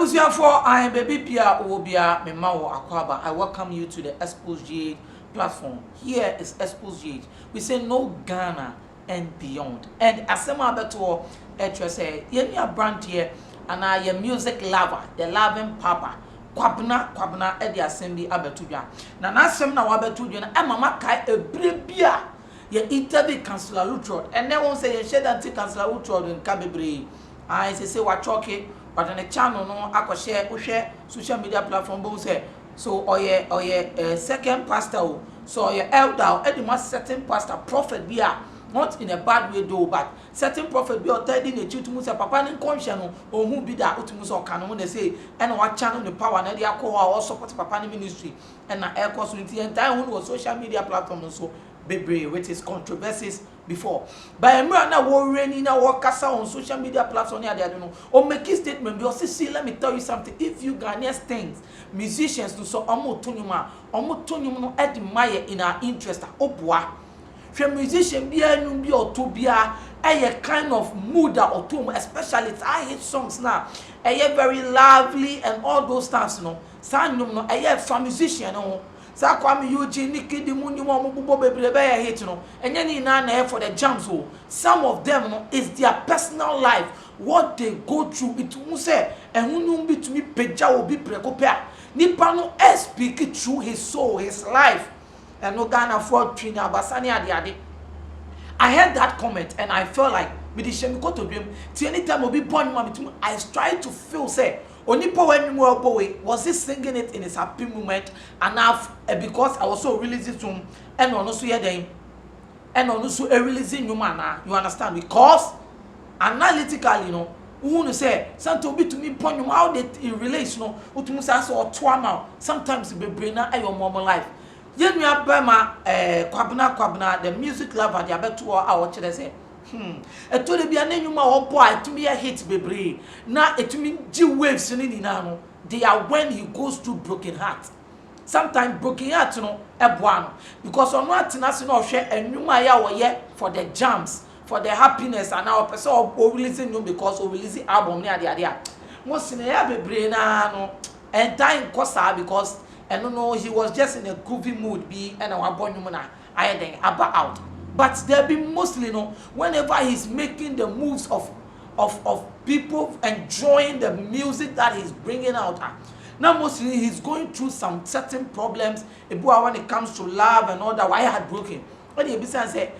for I am baby Pia Obia Memawo Akwaba. I welcome you to the Xposed platform. Here is Xposed. We say no Ghana and beyond. And Asema Beto say Yenya brand here and I am music lover, the loving papa. Kwabena Eddie Assembly Abetuja. Nana Sem na Wabetuja and Mama Kai a bribia. Ye interview Councillor Lutrod. And then won't say you shed anti Councillor Lutrod in Cabibri. I say what choke. But on the channel, no, I could share social media platform. Both say so. Or ye second pastor, so your elder, any must certain pastor, prophet be not in a bad way though, but certain prophet be or telling the truth to Musa Papa and conscience or who be that Utimus or canon they say, and what channel the power and the alcohol or support Papa ministry and air cost with the entire one was social media platform also. Baby, with his controversies before. But I'm not worrying now what on social media platforms. I don't know. Or make a statement. Because see, let me tell you something. If you Ghanaians things, musicians do so omo admire in our interest. Opwa. From musician be a or to be a kind of mood or two, especially I hit songs now. A very lively and all those stuff, you know. Some no a musician, no. Sa Kwame Eugene Niki di munyu mo bubo bebrebe ya hate no enye ni na for the jams o some of them no is their personal life what they go through it mu say ehunu bitumi peja obi preko pe a nipa no speak through his soul his life and no Ghana for twin abasani ade I heard that comment and I felt like with the shame go to dream till anytime obi born ma bitumi I try to feel say Onipo when boy was he singing it in his happy moment enough because I was so releasing to and also here then and also releasing you man you understand because analytically you know who say something be to me point you how they relates you know utumu say or trauma sometimes be brain na your normal life yen you abema kwabena the music lover the abeto a watch they say eto de bia nanyuma wo boy etumi a hit bebre na etumi gi waves ni nina no they are when he goes through broken heart sometimes broken heart no eboa no because ono atena se no hwe anwuma ya wo ye for the jams for the happiness and our person o releasing you because o release album ni ade a mo sine ya bebre na no and time kosa because and no he was just in a groovy mood be and our bonum na I then about out. But there be mostly no whenever he's making the moves of people enjoying the music that he's bringing out. Now mostly he's going through some certain problems when it comes to love and all that. Why heartbroken? When you say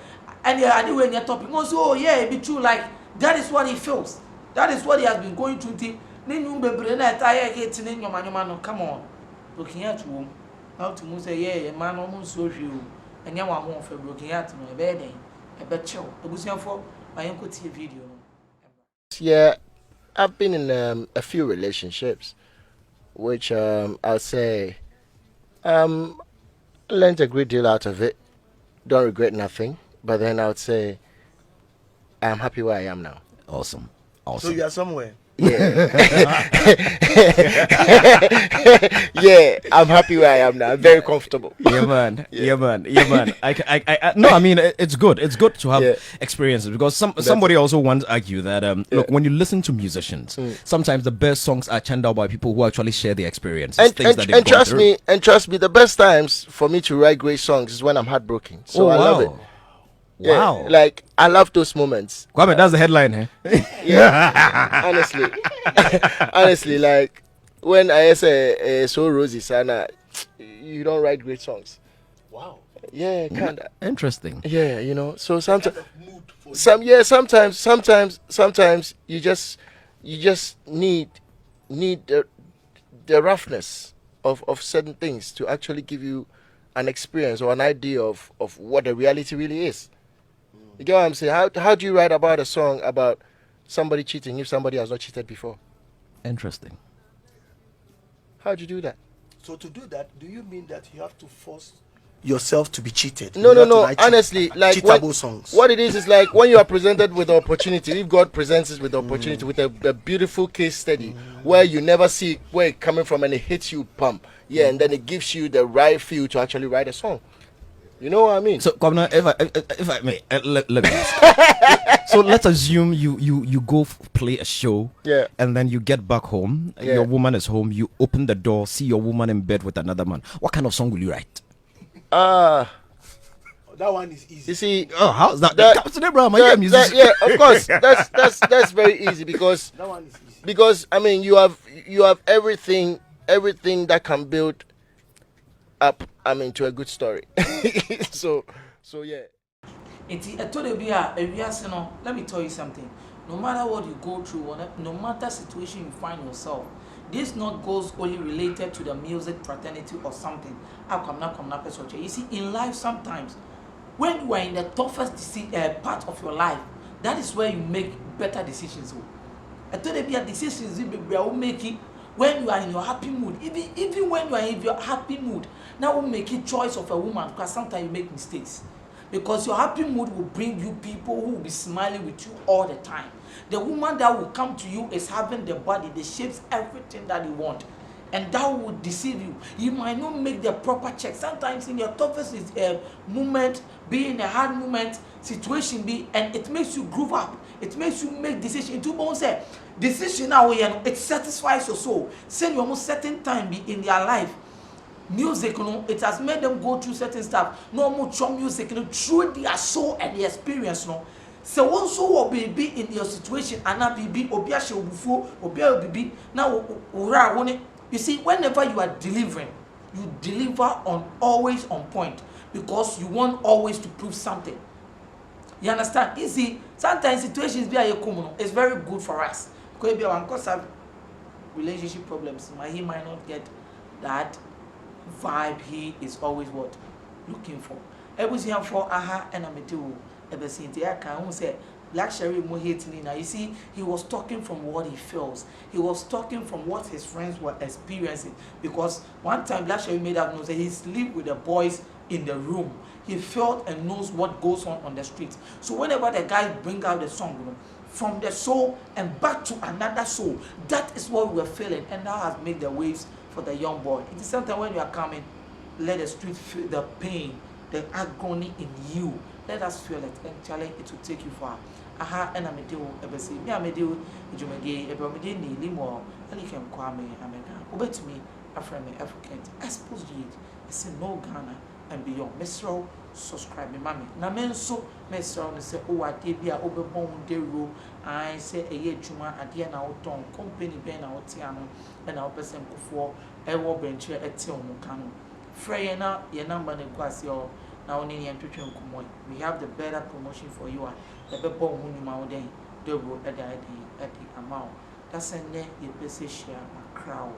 and when you're talking also oh yeah it be true like that is what he feels. That is what he has been going through. Come on. Looking at you how to say yeah man almost so you. And you want more for broken out no bed a bet show for my uncle video. Yeah, I've been in a few relationships which I'll say learned a great deal out of it, don't regret nothing, but then I would say I'm happy where I am now. Awesome. So you are somewhere. Yeah. Yeah, I'm happy where I am now. I'm very comfortable. Yeah, man. Yeah, man. No, I mean, it's good. It's good to have experiences because somebody also once argued that, look, when you listen to musicians, sometimes the best songs are channeled out by people who actually share the experiences. And trust me, the best times for me to write great songs is when I'm heartbroken. So I love it. Yeah, wow. Like, I love those moments. Kwame, that's the headline, eh? Yeah. Honestly, like, when I say so rosy, Sana, you don't write great songs. Wow. Yeah, kind of. Interesting. Yeah, you know, so sometimes, sometimes you just need the roughness of certain things to actually give you an experience or an idea of what the reality really is. You get what I'm saying? How do you write about a song about somebody cheating if somebody has not cheated before? Interesting. How do you do that? So to do that, do you mean that you have to force yourself to be cheated? No. Honestly, like cheatable songs. What it is like when you are presented with the opportunity. If God presents us with the opportunity, with a beautiful case study where you never see where it's coming from and it hits you, pump. Yeah, and then it gives you the right feel to actually write a song. You know what I mean? So, Kwabena, if I may, let me ask. So let's assume you go play a show, Yeah. and then you get back home. Yeah. Your woman is home. You open the door, see your woman in bed with another man. What kind of song will you write? That one is easy. You see, Oh, how's that? Captain Abraham, yeah, of course, that's very easy because That one is easy. I mean you have everything that can build up, I mean, to a good story. so yeah. Let me tell you something. No matter what you go through, no matter situation you find yourself, this not goes only related to the music fraternity or something. You see, in life sometimes, when you are in the toughest part of your life, that is where you make better decisions. I told you decisions you will make it when you are in your happy mood. Even when you are in your happy mood, now will make a choice of a woman, because sometimes you make mistakes. Because your happy mood will bring you people who will be smiling with you all the time. The woman that will come to you is having the body, the shapes, everything that you want. And that will deceive you. You might not make the proper check. Sometimes in your toughest moment, be in a hard moment, situation and it makes you groove up. It makes you make decisions. Two bones say, decision now, it satisfies your soul. Send you almost certain time be in their life. Music, it has made them go through certain stuff. No more music, through their soul and the experience, So also will be in your situation, and not be obiashe obufu, obiabibi. Now, you see, whenever you are delivering, you deliver always on point, because you want always to prove something. You understand? You see, sometimes situations be it's very good for us. Because have relationship problems, he might not get that vibe he is always what looking for. Everything for and I'm do ever since I can say Black Sherry mo hating now. You see, he was talking from what he feels. He was talking from what his friends were experiencing. Because one time Black Sherry made up news that he sleep with the boys in the room. He felt and knows what goes on the streets. So whenever the guys bring out the song, from the soul and back to another soul, that is what we were feeling, and that has made the waves for the young boy. It is sometimes when you are coming, let the street feel the pain, the agony in you. Let us feel it, and challenge it will take you far. And I'm a deal, ever see me, I'm a deal, Jumage, a Bromide, Limo, and you can Kwame, Amega. Over to me, a friend, African, Xposed, it's in no Ghana and beyond. Mr. Subscribe me, mammy. Namenso, Mr. say, oh, I did be a overbone de rule. I say a year juma at the end out on company ben out tiano and our person before a war bench at Tilmukano. Freyena, your number and quasio. Now, only and we have the better promotion for you. The Bebo Munimaude, the road at the amount. That's a name you share a crowd.